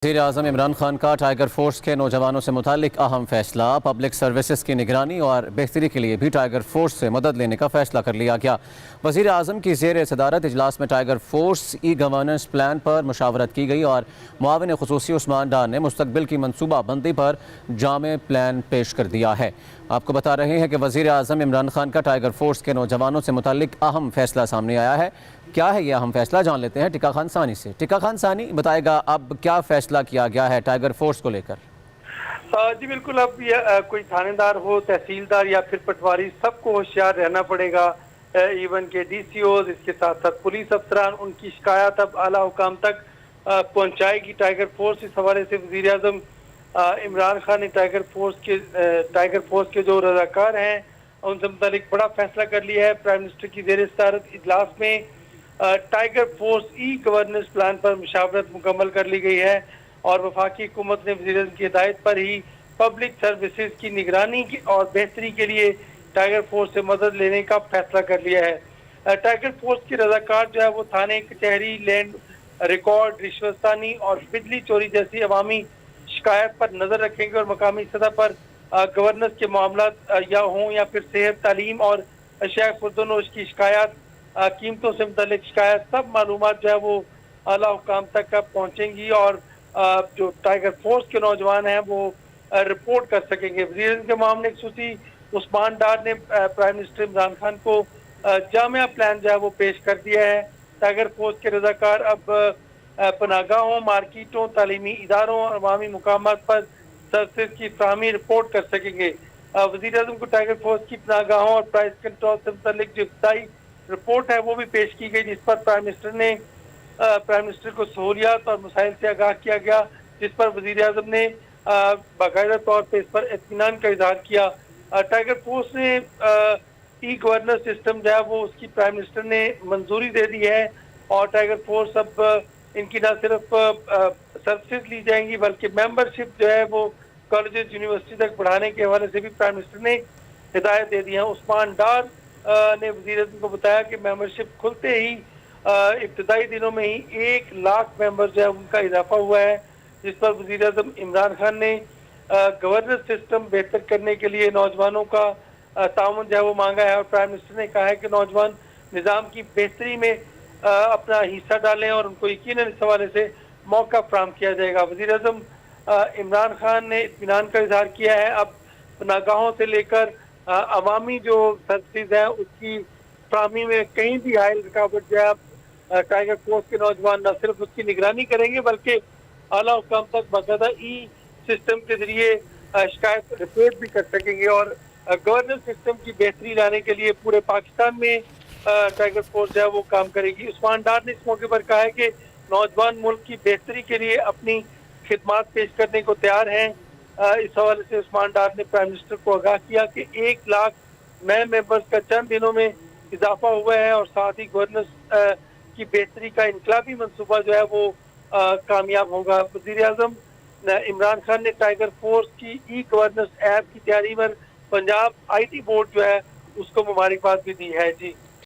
वज़ीर-ए-आज़म इमरान खान का tiger force के नौजवानों से मुतालिक अहम फैसला। पब्लिक सर्विसेज की निगरानी और बेहतरी के लिए भी टाइगर फोर्स से मदद लेने का फैसला कर लिया गया। वज़ीर-ए-आज़म की ज़ेर सदारत इजलास में tiger force e governance plan पर मुशावरत की गई और मुआविन खुसूसी उस्मान डार ने मुस्तकबिल की मनसूबा बंदी पर जामे प्लान पेश कर दिया है। आपको बता रहे हैं कि वज़ीर-ए-आज़म इमरान खान का टाइगर फोर्स के नौजवानों से मुतालिक अहम फैसला सामने आया है। क्या है यह अहम फैसला, जान लेते हैं टिक्का खान सानी से। टिक्का खान सानी बताएगा अब क्या फैसला किया गया है टाइगर फोर्स को लेकर। जी बिल्कुल, अब ये कोई थानेदार हो, तहसीलदार या फिर पटवारी, सबको होशियार रहना पड़ेगा। इवन के डीसीओ, इसके साथ साथ पुलिस अफसरान, उनकी शिकायत अब आला हुकाम तक पहुंचाएगी टाइगर फोर्स। इस हवाले से वज़ीर आज़म इमरान खान ने टाइगर फोर्स के जो रज़ाकार हैं उनसे मुतालिक बड़ा फैसला कर लिया है। प्राइम मिनिस्टर की ज़ेर सदारत इजलास में tiger force e governance plan पर मुशावरत मुकम्मल कर ली गई है और वफाकी हुकूमत ने वज़ीर आज़म की हिदायत पर ही पब्लिक सर्विसेज की निगरानी की और बेहतरी के लिए टाइगर फोर्स से मदद लेने का फैसला कर लिया है। टाइगर फोर्स के रज़ाकार जो है वो थाने, कचहरी, लैंड रिकॉर्ड, रिश्वतसानी और बिजली चोरी जैसी अवामी शिकायत पर नजर रखेंगे और मकामी सतह पर गवर्नेंस के मामला या हों या फिर सेहत, तालीम और अशिया खुर्दनोश की शिकायत, कीमतों से मुतालिक शिकायत, सब मालूमात जो है वो आला हुकाम तक पहुँचेंगी और जो टाइगर फोर्स के नौजवान हैं वो रिपोर्ट कर सकेंगे। वज़ीर के मामले खसूसी उस्मान डार ने प्राइम मिनिस्टर इमरान खान को जामिया प्लान जो है वो पेश कर दिया है। टाइगर फोर्स के रज़ाकार अब पनागाहों, मार्केटों, तालीमी इदारों और अवामी मुकामात पर सर्विस की फराहमी रिपोर्ट कर सकेंगे। वज़ीर आज़म को टाइगर फोर्स की पनागाहों और प्राइस कंट्रोल से मुतालिक जो इब्तदाई रिपोर्ट है वो भी पेश की गई, जिस पर प्राइम मिनिस्टर को सहूलियात और मसाइल से आगाह किया गया, जिस पर वज़ीर आज़म ने बाकायदा तौर पर इस पर इत्मीनान का इजहार किया। टाइगर फोर्स ने ई गवर्नेंस सिस्टम जो है वो उसकी प्राइम मिनिस्टर ने मंजूरी दे दी है और टाइगर फोर्स अब इनकी न सिर्फ सर्विसेज ली जाएंगी बल्कि मेंबरशिप जो है वो कॉलेज यूनिवर्सिटी तक बढ़ाने के हवाले से भी प्राइम मिनिस्टर ने हिदायत दे दी है। उस्मान डार ने वज़ीर आज़म को बताया कि मेंबरशिप खुलते ही इब्तदाई दिनों में ही 1 लाख मेंबर जो है उनका इजाफा हुआ है, जिस पर वज़ीर आज़म इमरान खान ने गवर्नेंस सिस्टम बेहतर करने के लिए नौजवानों का ताउन जो है वो मांगा है और प्राइम मिनिस्टर ने कहा है कि नौजवान निज़ाम की बेहतरी में अपना हिस्सा डालें और उनको यकीनन इस हवाले से मौका फराहम किया जाएगा। वज़ीर आज़म इमरान खान ने इत्मीनान का इजहार किया है। अब पनागाहों से लेकर अवामी जो सर्विसेज है उसकी फराहमी में कहीं भी हायल रुकावट जो है टाइगर फोर्स के नौजवान न सिर्फ उसकी निगरानी करेंगे बल्कि आला हुकाम तक बाकायदा ई सिस्टम के जरिए शिकायत रिपोर्ट भी कर सकेंगे और गवर्नेंस सिस्टम की बेहतरी लाने के लिए पूरे पाकिस्तान में टाइगर फोर्स जो है वो काम करेगी। उस्मान डार ने इस मौके पर कहा है कि नौजवान मुल्क की बेहतरी के लिए अपनी खिदमात पेश करने को तैयार हैं। इस हवाले से उस्मान डार ने प्राइम मिनिस्टर को आगाह किया कि 1 लाख नए मेंबर्स का चंद दिनों में इजाफा हुआ है और साथ ही गवर्नेंस की बेहतरी का इनकलाबी मनसूबा जो है वो कामयाब होगा। वज़ीर आज़म इमरान खान ने टाइगर फोर्स की ई गवर्नेंस ऐप की तैयारी पर पंजाब IT बोर्ड जो है उसको मुबारकबाद भी दी है। जी।